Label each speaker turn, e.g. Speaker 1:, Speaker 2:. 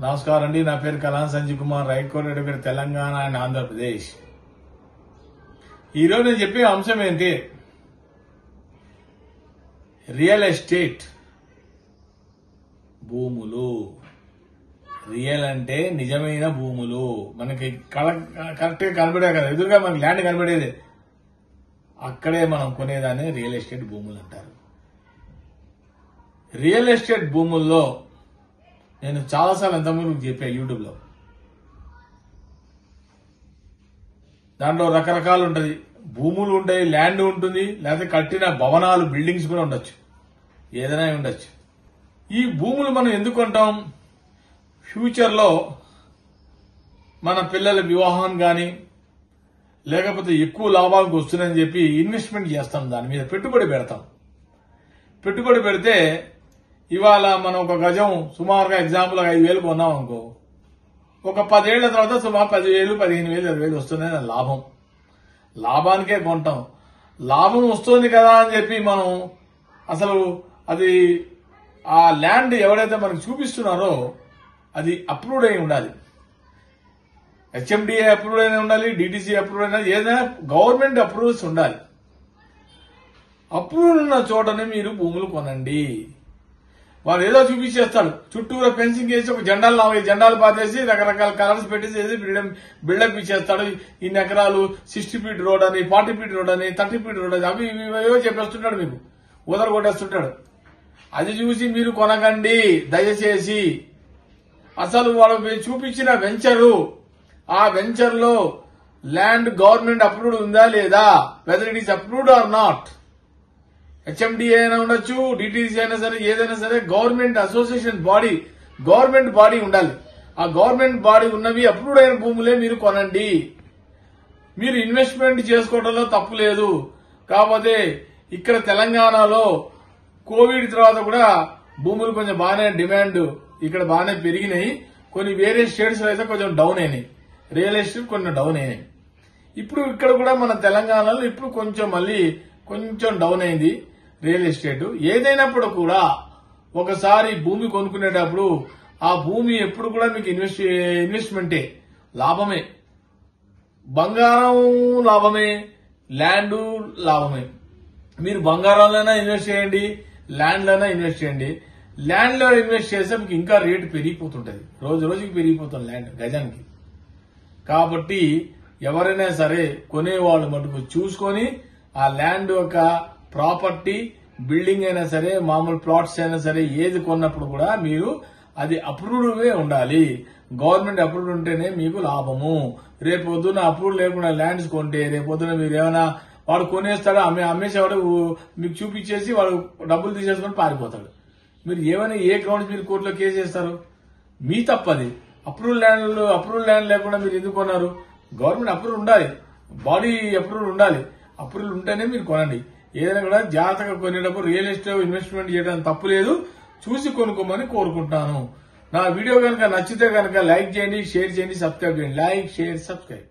Speaker 1: నమస్కారం అండి. నా పేరు కలాన్ సంజయ్ కుమార్, రైట్ court advocate, Telangana and Andhra Pradesh. ఈరోజు నేను చెప్పే అంశం ఏంటి? రియల్ ఎస్టేట్ భూములు. రియల్ అంటే నిజమైన భూములు, మనకి కరెక్ట్ గా కనబడే కదా, ఎదురుగా మనకి ల్యాండ్ కనబడేది, అక్కడే మనం కొనేదాన్ని రియల్ ఎస్టేట్ భూములు అంటారు. రియల్ ఎస్టేట్ భూముల్లో నేను చాలాసార్లు ఎంతమందికి చెప్పాను యూట్యూబ్ లో. దాంట్లో రకరకాలు ఉంటది, భూములు ఉంటాయి, ల్యాండ్ ఉంటుంది, లేకపోతే కట్టిన భవనాలు, బిల్డింగ్స్ కూడా ఉండొచ్చు, ఏదైనా ఉండొచ్చు. ఈ భూములు మనం ఎందుకు కొంటాం? ఫ్యూచర్ లో మన పిల్లల వివాహం గాని, లేకపోతే ఎక్కువ లాభాలకు వస్తుందని చెప్పి ఇన్వెస్ట్మెంట్ చేస్తాం, దాని మీద పెట్టుబడి పెడతాం. పెట్టుబడి పెడితే ఇవాళ మనం ఒక గజం సుమారుగా ఎగ్జాంపుల్ 5,000 కొన్నాం అనుకో, ఒక 10 ఏళ్ల తర్వాత సుమారు 10,000, 15,000, 20,000 వస్తున్నాయి లాభం. లాభానికే కొంటాం. లాభం వస్తుంది కదా అని చెప్పి మనం అసలు అది ఆ ల్యాండ్ ఎవరైతే మనకు చూపిస్తున్నారో అది అప్రూవ్డ్ అయి ఉండాలి. హెచ్ఎండిఏ అప్రూవ్డ్ అయినా ఉండాలి, డిటిసి అప్రూవ్డ్ అయినా, ఏదైనా గవర్నమెంట్ అప్రూవల్స్ ఉండాలి. అప్రూవ్డ్ ఉన్న చోటనే మీరు భూములు కొనండి. వాడు ఏదో చూపించేస్తాడు, చుట్టూరా ఫెన్సింగ్ వేసి ఒక జెండాలు పాతేసి రకరకాల కలర్స్ పెట్టేసి బిల్డప్ ఇచ్చేస్తాడు. ఇన్ని ఎకరాలు 60 ఫీట్ రోడ్ అని, 40 ఫీట్ రోడ్ అని, 30 ఫీట్ రోడ్ అని, అవి ఏవో చెప్పేస్తుంటాడు, మీకు ఉదర కొట్టేస్తుంటాడు. అది చూసి మీరు కొనకండి దయచేసి. అసలు వాడు చూపించిన వెంచరు, ఆ వెంచర్ లో ల్యాండ్ గవర్నమెంట్ అప్రూవ్డ్ ఉందా లేదా, whether it is approved or not. HMDA అయినా ఉండొచ్చు, డిటిసి అయినా సరే, ఏదైనా సరే government association body, government body ఉండాలి. ఆ గవర్నమెంట్ బాడీ ఉన్నవి అప్రూవ్డ్ అయిన భూములే మీరు కొనండి. మీరు ఇన్వెస్ట్మెంట్ చేసుకోవడంలో తప్పు లేదు. కాకపోతే ఇక్కడ తెలంగాణలో కోవిడ్ తర్వాత కూడా భూములు కొంచెం బాగానే డిమాండ్ ఇక్కడ బాగానే పెరిగినాయి. కొన్ని వేరే స్టేట్స్ లో అయితే కొంచెం డౌన్ అయినాయి, రియల్ ఎస్టేట్ కొంచెం డౌన్ అయినాయి. ఇప్పుడు ఇక్కడ కూడా మన తెలంగాణలో ఇప్పుడు కొంచెం మళ్ళీ కొంచెం డౌన్ అయింది రియల్ ఎస్టేట్. ఏదైనప్పుడు కూడా ఒకసారి భూమి కొనుక్కునేటప్పుడు ఆ భూమి ఎప్పుడు కూడా మీకు ఇన్వెస్ట్మెంటే, లాభమే. బంగారం లాభమే, ల్యాండ్ లాభమే. మీరు బంగారంలోనే ఇన్వెస్ట్ చేయండి, ల్యాండ్ లోనే ఇన్వెస్ట్ చేయండి. ల్యాండ్ లో ఇన్వెస్ట్ చేస్తే మీకు ఇంకా రేటు పెరిగిపోతుంటది, రోజు రోజుకి పెరిగిపోతుంది ల్యాండ్ గజానికి. కాబట్టి ఎవరైనా సరే కొనేవాళ్ళు మటుకు చూసుకొని ఆ ల్యాండ్ యొక్క ప్రాపర్టీ, బిల్డింగ్ అయినా సరే, మామూలు ప్లాట్స్ అయినా సరే, ఏది కొన్నప్పుడు కూడా మీరు అది అప్రూవ్డ్ ఉండాలి. గవర్నమెంట్ అప్రూవ్డ్ ఉంటేనే మీకు లాభము. రేపు పొద్దున అప్రూవ్డ్ లేకుండా ల్యాండ్స్ కొంటే రేపు పొద్దున మీరు ఏమైనా వాడు కొనేస్తాడు, అమ్మేసేవాడు మీకు చూపించేసి వాడు డబ్బులు తీసేసుకొని పారిపోతాడు. మీరు ఏమైనా ఏ గ్రౌండ్స్ మీరు కోర్టులో కేసు చేస్తారు? మీ తప్పది. అప్రూవ్డ్ ల్యాండ్ లేకుండా మీరు ఎందుకు కొన్నారు? గవర్నమెంట్ అప్రూవ్డ్ ఉండాలి, బాడీ అప్రూవ్డ్ ఉండాలి. అప్రూవ్డ్ ఉంటేనే మీరు కొనండి. ఏదైనా కూడా జాగ్రత్తగా కొనేటప్పుడు రియల్ ఎస్టేట్ ఇన్వెస్ట్మెంట్ చేయడానికి తప్పు లేదు. చూసి కొనుక్కోమని కోరుకుంటున్నాను. నా వీడియో కనుక నచ్చితే కనుక లైక్ చేయండి, షేర్ చేయండి, సబ్స్క్రైబ్ చేయండి. Like, share, subscribe.